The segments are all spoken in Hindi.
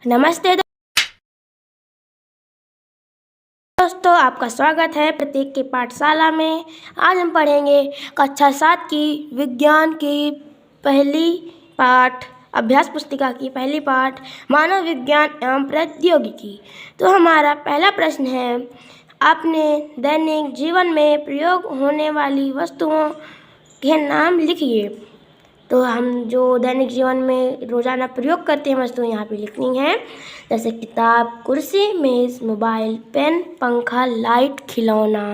नमस्ते दोस्तों, आपका स्वागत है प्रतीक की पाठशाला में। आज हम पढ़ेंगे कक्षा 7 की विज्ञान की पहली पाठ अभ्यास पुस्तिका की पहली पाठ मानव विज्ञान एवं प्रौद्योगिकी। तो हमारा पहला प्रश्न है, आपने दैनिक जीवन में प्रयोग होने वाली वस्तुओं के नाम लिखिए। तो हम जो दैनिक जीवन में रोज़ाना प्रयोग करते हैं वस्तुएं यहाँ पे लिखनी है, जैसे किताब, कुर्सी, मेज़, मोबाइल, पेन, पंखा, लाइट, खिलौना,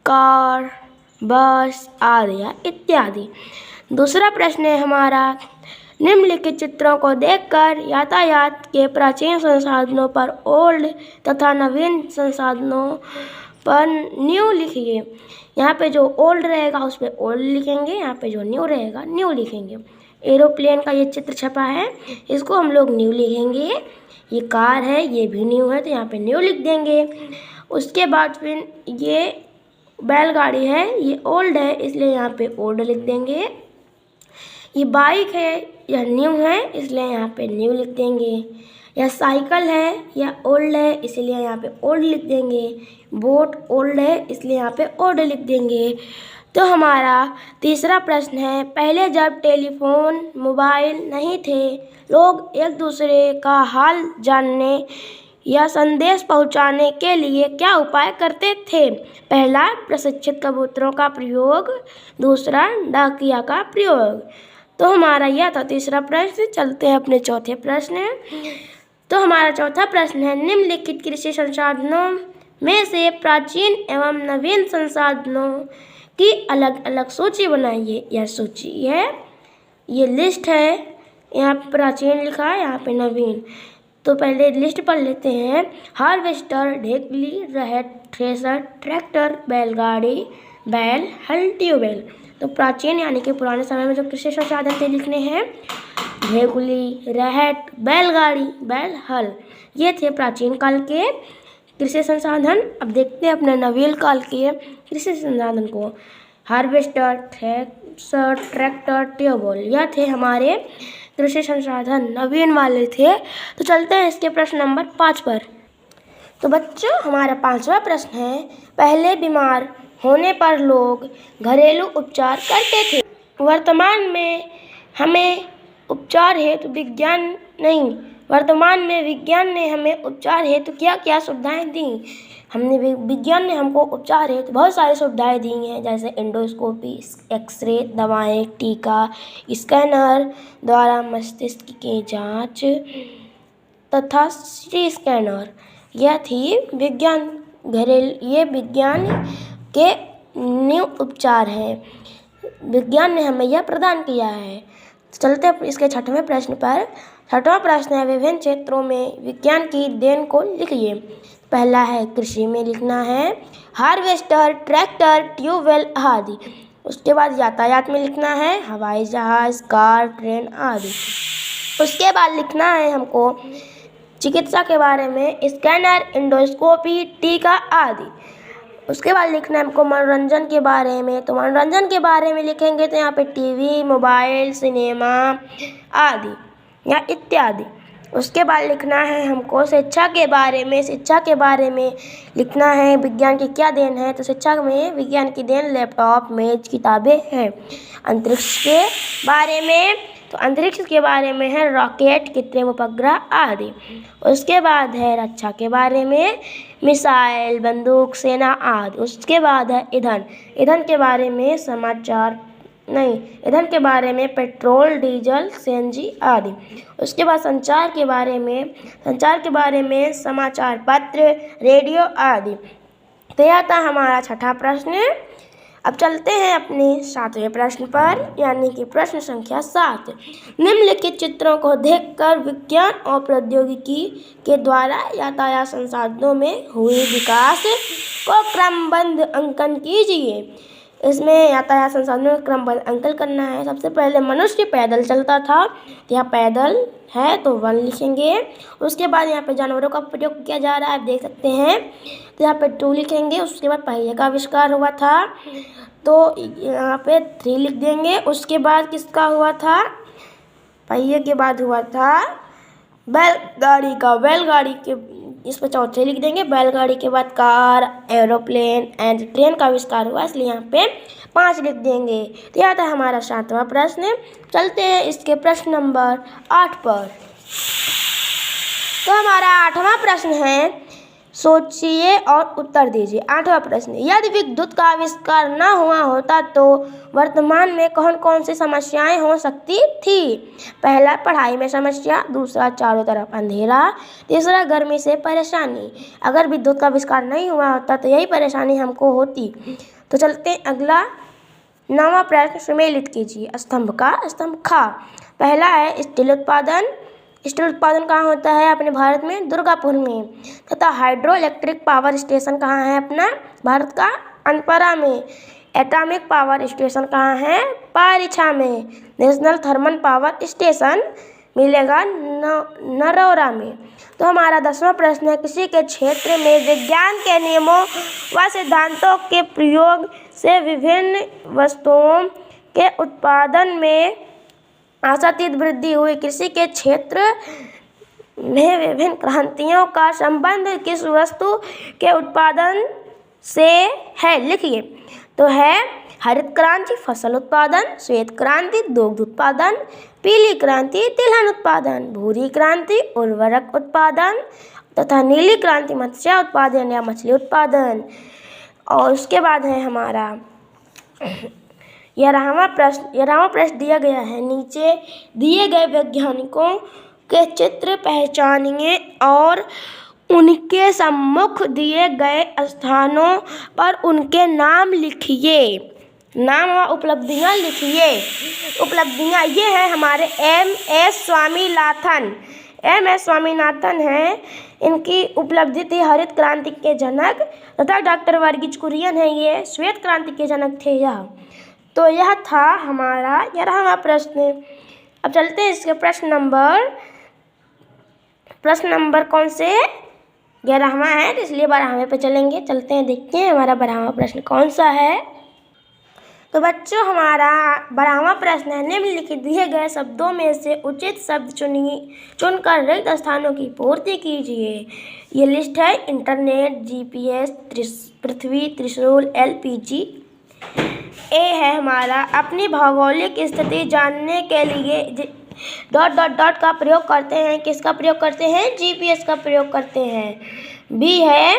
कार, बस आदि इत्यादि। दूसरा प्रश्न है हमारा, निम्नलिखित चित्रों को देखकर यातायात के प्राचीन संसाधनों पर ओल्ड तथा नवीन संसाधनों पर न्यू लिखिए। यहाँ पे जो ओल्ड रहेगा उस पर ओल्ड लिखेंगे, यहाँ पे जो न्यू रहेगा न्यू लिखेंगे। एरोप्लेन का ये चित्र छपा है, इसको हम लोग न्यू लिखेंगे। ये कार है, ये भी न्यू है, तो यहाँ पे न्यू लिख देंगे। उसके बाद फिर ये बैलगाड़ी है, ये ओल्ड है, इसलिए यहाँ पे ओल्ड लिख देंगे। ये बाइक है, यह न्यू है, इसलिए यहाँ पे न्यू लिख देंगे। यह साइकिल है, यह ओल्ड है, इसलिए यहाँ पे ओल्ड लिख देंगे। बोट ओल्ड है, इसलिए यहाँ पे ओल्ड लिख देंगे। तो हमारा तीसरा प्रश्न है, पहले जब टेलीफोन मोबाइल नहीं थे, लोग एक दूसरे का हाल जानने या संदेश पहुंचाने के लिए क्या उपाय करते थे? पहला, प्रशिक्षित कबूतरों का प्रयोग, दूसरा डाकिया का प्रयोग। तो हमारा यह था तीसरा प्रश्न। चलते हैं अपने चौथे प्रश्न। तो हमारा चौथा प्रश्न है, निम्नलिखित कृषि संसाधनों में से प्राचीन एवं नवीन संसाधनों की अलग अलग सूची बनाइए। यह सूची है, ये लिस्ट है, यहाँ प्राचीन लिखा है, यहाँ पे नवीन। तो पहले लिस्ट पढ़ लेते हैं। हार्वेस्टर, ढेकली, रहट, थ्रेशर, ट्रैक्टर, बैलगाड़ी, बैल, हल, ट्यूबवेल। तो प्राचीन यानी कि पुराने समय में जो कृषि संसाधन थे लिखने हैं, ढेकुली, रहट, बैलगाड़ी, बैल, हल, ये थे प्राचीन काल के कृषि संसाधन। अब देखते हैं अपने नवीन काल के कृषि संसाधन को। हार्वेस्टर, थ्रेशर, ट्रैक्टर, ट्यूबवेल, यह थे हमारे कृषि संसाधन, नवीन वाले थे। तो चलते हैं इसके प्रश्न नंबर 5 पर। तो बच्चों, हमारा 5वां प्रश्न है, पहले बीमार होने पर लोग घरेलू उपचार करते थे। वर्तमान में हमें उपचार हेतु वर्तमान में विज्ञान ने हमें उपचार हेतु क्या क्या सुविधाएं दी? विज्ञान ने हमको उपचार हेतु बहुत सारी सुविधाएं दी हैं, जैसे एंडोस्कोपी, एक्सरे, दवाएं, टीका, स्कैनर द्वारा मस्तिष्क की जांच तथा सीटी स्कैनर। यह थी ये विज्ञान के न्यू उपचार हैं, विज्ञान ने हमें यह प्रदान किया है। चलते हैं इसके 6वें प्रश्न पर। 6वां प्रश्न है, विभिन्न क्षेत्रों में विज्ञान की देन को लिखिए। पहला है कृषि में लिखना है, हार्वेस्टर, ट्रैक्टर, ट्यूबवेल आदि। उसके बाद यातायात में लिखना है, हवाई जहाज, कार, ट्रेन आदि। उसके बाद लिखना है हमको चिकित्सा के बारे में, स्कैनर, एंडोस्कोपी, टीका आदि। उसके बाद लिखना है हमको मनोरंजन के बारे में। तो मनोरंजन के बारे में लिखेंगे तो यहाँ पे टीवी, मोबाइल, सिनेमा आदि या इत्यादि। उसके बाद लिखना है हमको शिक्षा के बारे में। शिक्षा के बारे में लिखना है विज्ञान की क्या देन है। तो शिक्षा में विज्ञान की देन लैपटॉप, मेज, किताबें हैं। अंतरिक्ष के बारे में, तो अंतरिक्ष के बारे में है रॉकेट, कृत्रिम उपग्रह आदि। उसके बाद है रक्षा के बारे में, मिसाइल, बंदूक, सेना आदि। उसके बाद है ईंधन। ईंधन के बारे में पेट्रोल, डीजल, सीएनजी आदि। उसके बाद संचार के बारे में समाचार पत्र, रेडियो आदि। तो यह था हमारा 6वां प्रश्न। अब चलते हैं अपने 7वें प्रश्न पर, यानी कि प्रश्न संख्या 7। निम्नलिखित चित्रों को देखकर विज्ञान और प्रौद्योगिकी के द्वारा यातायात संसाधनों में हुए विकास को क्रमबद्ध अंकन कीजिए। इसमें यातायात संसाधनों का क्रमबद्ध अंकन करना है। सबसे पहले मनुष्य पैदल चलता था, तो यहाँ पैदल है तो 1 लिखेंगे। उसके बाद यहाँ पे जानवरों का प्रयोग किया जा रहा है, आप देख सकते हैं, तो यहाँ पे 2 लिखेंगे। उसके बाद पहिए का आविष्कार हुआ था, तो यहाँ पे 3 लिख देंगे। उसके बाद किसका हुआ था? पहिए के बाद हुआ था बैलगाड़ी का, बैलगाड़ी के इस पर चौथे लिख देंगे। बैलगाड़ी के बाद कार, एरोप्लेन एंड ट्रेन का आविष्कार हुआ, इसलिए यहाँ पे 5 लिख देंगे। तो यह था हमारा 7वां प्रश्न। चलते हैं इसके प्रश्न नंबर 8 पर। तो हमारा 8वां प्रश्न है, सोचिए और उत्तर दीजिए। 8वां प्रश्न, यदि विद्युत का आविष्कार न हुआ होता तो वर्तमान में कौन कौन सी समस्याएं हो सकती थी? पहला, पढ़ाई में समस्या। दूसरा, चारों तरफ अंधेरा। तीसरा, गर्मी से परेशानी। अगर विद्युत का आविष्कार नहीं हुआ होता तो यही परेशानी हमको होती। तो चलते हैं अगला 9वां प्रश्न, सुमेलित कीजिए। स्तंभ का स्तंभ खा। पहला है स्टील उत्पादन। स्टील उत्पादन कहाँ होता है अपने भारत में? दुर्गापुर में। तथा हाइड्रो इलेक्ट्रिक पावर स्टेशन कहाँ है अपना भारत का? अनपरा में। एटॉमिक पावर स्टेशन कहाँ है? पारिछा में। नेशनल थर्मल पावर स्टेशन मिलेगा नरौरा में। तो हमारा 10वां प्रश्न है, किसी के क्षेत्र में विज्ञान के नियमों व सिद्धांतों के प्रयोग से विभिन्न वस्तुओं के उत्पादन में आशातीत वृद्धि हुई। कृषि के क्षेत्र में विभिन्न क्रांतियों का संबंध किस वस्तु के उत्पादन से है? लिखिए। तो है हरित क्रांति फसल उत्पादन, श्वेत क्रांति दुग्ध उत्पादन, पीली क्रांति तिलहन उत्पादन, भूरी क्रांति उर्वरक उत्पादन तथा नीली क्रांति मत्स्य उत्पादन या मछली उत्पादन। और उसके बाद है हमारा 11वां प्रश्न दिया गया है, नीचे दिए गए वैज्ञानिकों के चित्र पहचानिए और उनके सम्मुख दिए गए स्थानों पर उनके नाम लिखिए। नाम व उपलब्धियां लिखिए। उपलब्धियां ये है हमारे MS स्वामीनाथन। MS स्वामीनाथन है, इनकी उपलब्धि थी हरित क्रांति के जनक। तथा डॉक्टर वर्गीज कुरियन है, ये श्वेत क्रांति के जनक थे। यह तो यह था हमारा 11वां प्रश्न। अब चलते हैं इसके प्रश्न नंबर कौन से? 11वां है, इसलिए 12वें पे चलेंगे। चलते हैं, देखते हैं हमारा 12वां प्रश्न कौन सा है। तो बच्चों हमारा 12वां प्रश्न है, निम्नलिखित दिए गए शब्दों में से उचित शब्द चुनकर रिक्त स्थानों की पूर्ति कीजिए। ये लिस्ट है, इंटरनेट, GPS, पृथ्वी, त्रिशूल, LPG। ए है हमारा, अपनी भौगोलिक स्थिति जानने के लिए डॉट का प्रयोग करते हैं। किसका प्रयोग करते हैं? GPS का प्रयोग करते हैं। बी है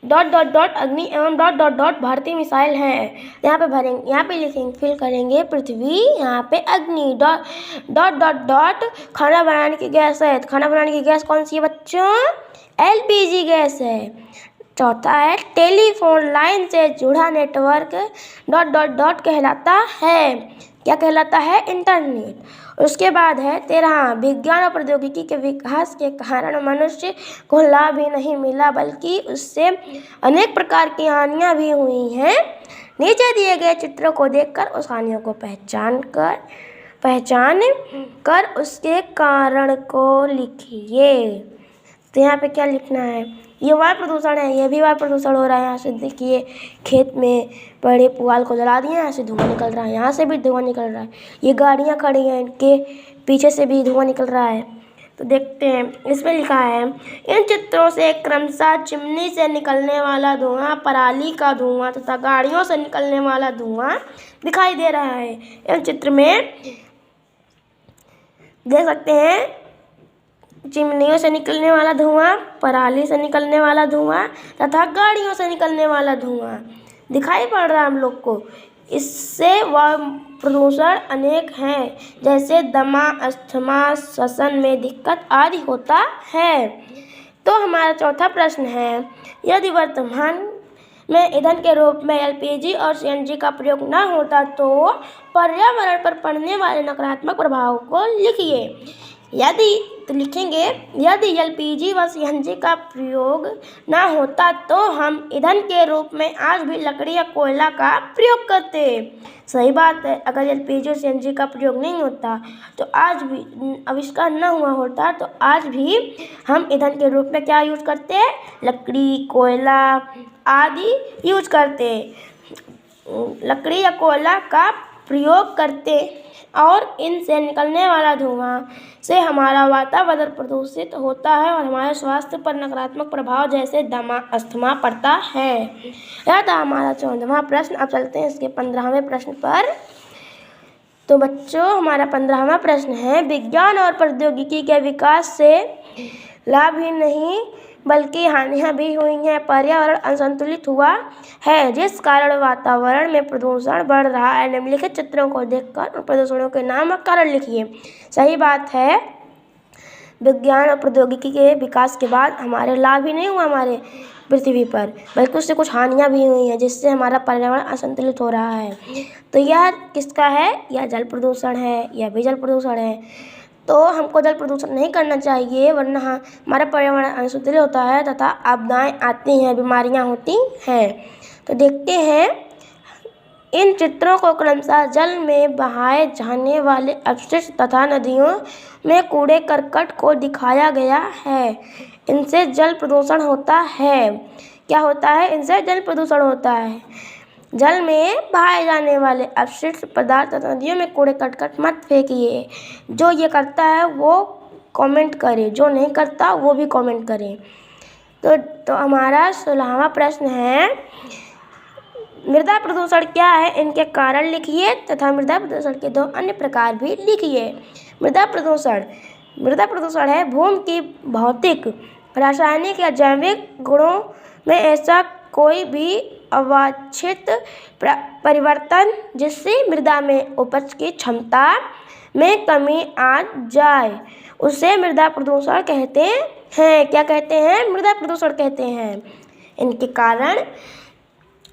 डॉट अग्नि एवं डॉट भारतीय मिसाइल है। यहाँ पे भरेंगे, यहाँ पे लिखेंगे, फिल करेंगे पृथ्वी, यहाँ पे अग्नि। डॉट खाना बनाने की गैस है। खाना बनाने की गैस कौन सी है बच्चों? LPG गैस है। चौथा है, टेलीफोन लाइन से जुड़ा नेटवर्क डॉट कहलाता है। क्या कहलाता है? इंटरनेट। उसके बाद है 13, विज्ञान और प्रौद्योगिकी के विकास के कारण मनुष्य को लाभ ही नहीं मिला बल्कि उससे अनेक प्रकार की हानियां भी हुई हैं। नीचे दिए गए चित्रों को देखकर उस हानियों को पहचान कर उसके कारण को लिखिए। तो यहाँ पे क्या लिखना है? ये वायु प्रदूषण है, ये भी वायु प्रदूषण हो रहा है। यहाँ से देखिए, खेत में बड़े पुआल को जला दिए, यहाँ से धुआं निकल रहा है, यहाँ से भी धुआं निकल रहा है। ये गाड़ियाँ खड़ी हैं, इनके पीछे से भी धुआं निकल रहा है। तो देखते हैं, इसमें लिखा है, इन चित्रों से क्रमशः चिमनी से निकलने वाला धुआं, पराली का धुआं तथा गाड़ियों से निकलने वाला धुआं दिखाई दे रहा है। इन चित्र में देख सकते हैं, चिमनियों से निकलने वाला धुआं, पराली से निकलने वाला धुआं तथा गाड़ियों से निकलने वाला धुआं दिखाई पड़ रहा है हम लोग को। इससे वायु प्रदूषण अनेक हैं, जैसे दमा, अस्थमा, श्वसन में दिक्कत आदि होता है। तो हमारा चौथा प्रश्न है, यदि वर्तमान में ईंधन के रूप में LPG और CNG का प्रयोग न होता तो पर्यावरण पर पड़ने वाले नकारात्मक प्रभाव को लिखिए। यदि LPG व CNG का प्रयोग न होता तो हम ईंधन के रूप में आज भी लकड़ी या कोयला का प्रयोग करते। सही बात है, अगर LPG और CNG का प्रयोग नहीं होता तो आज भी आविष्कार न हुआ होता तो आज भी हम ईंधन के रूप में क्या यूज करते? लकड़ी, कोयला आदि यूज करते। लकड़ी या कोयला का प्रयोग करते और इनसे निकलने वाला धुआं से हमारा वातावरण प्रदूषित होता है और हमारे स्वास्थ्य पर नकारात्मक प्रभाव जैसे दमा, अस्थमा पड़ता है। यह था हमारा 14वां प्रश्न। अब चलते हैं इसके 15वें प्रश्न पर। तो बच्चों, हमारा 15वां प्रश्न है, विज्ञान और प्रौद्योगिकी के विकास से लाभ ही नहीं बल्कि हानियां भी हुई हैं। पर्यावरण असंतुलित हुआ है, जिस कारण वातावरण में प्रदूषण बढ़ रहा है। निम्नलिखित चित्रों को देखकर उन प्रदूषणों के नाम और कारण लिखिए। सही बात है, विज्ञान और प्रौद्योगिकी के विकास के बाद हमारे लाभ ही नहीं हुआ हमारे पृथ्वी पर, बल्कि उससे कुछ हानियां भी हुई हैं, जिससे हमारा पर्यावरण असंतुलित हो रहा है। तो यह किसका है? यह जल प्रदूषण है, यह भी जल प्रदूषण है। तो हमको जल प्रदूषण नहीं करना चाहिए, वरना हमारा पर्यावरण असंतुलित होता है तथा आपदाएं आती हैं, बीमारियां होती हैं। तो देखते हैं, इन चित्रों को क्रमशः जल में बहाए जाने वाले अपशिष्ट तथा नदियों में कूड़े करकट को दिखाया गया है। इनसे जल प्रदूषण होता है। क्या होता है? इनसे जल प्रदूषण होता है। जल में बहाए जाने वाले अपशिष्ट पदार्थ तथा नदियों में कूड़े करकट मत फेंकिए। जो ये करता है वो कमेंट करे, जो नहीं करता वो भी कमेंट करे। तो हमारा 16वां प्रश्न है, मृदा प्रदूषण क्या है? इनके कारण लिखिए तथा मृदा प्रदूषण के 2 अन्य प्रकार भी लिखिए। मृदा प्रदूषण है भूमि की भौतिक, रासायनिक या जैविक गुणों में ऐसा कोई भी अवांछित परिवर्तन जिससे मृदा में उपज की क्षमता में कमी आ जाए, उसे मृदा प्रदूषण कहते हैं। क्या कहते हैं? मृदा प्रदूषण कहते हैं। इनके कारण,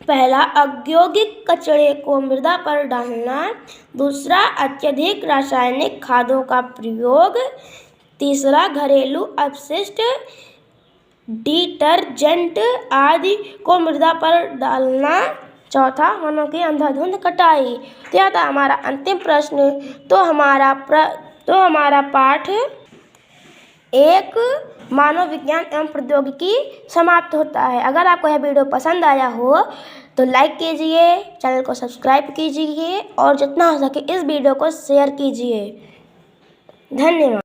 पहला, औद्योगिक कचरे को मृदा पर डालना। दूसरा, अत्यधिक रासायनिक खादों का प्रयोग। तीसरा, घरेलू अपशिष्ट, डिटर्जेंट आदि को मृदा पर डालना। चौथा, वनों की अंधाधुंध कटाई। तो यह था हमारा अंतिम प्रश्न। तो हमारा पाठ 1 मानव विज्ञान एवं प्रौद्योगिकी समाप्त होता है। अगर आपको यह वीडियो पसंद आया हो तो लाइक कीजिए, चैनल को सब्सक्राइब कीजिए और जितना हो सके इस वीडियो को शेयर कीजिए। धन्यवाद।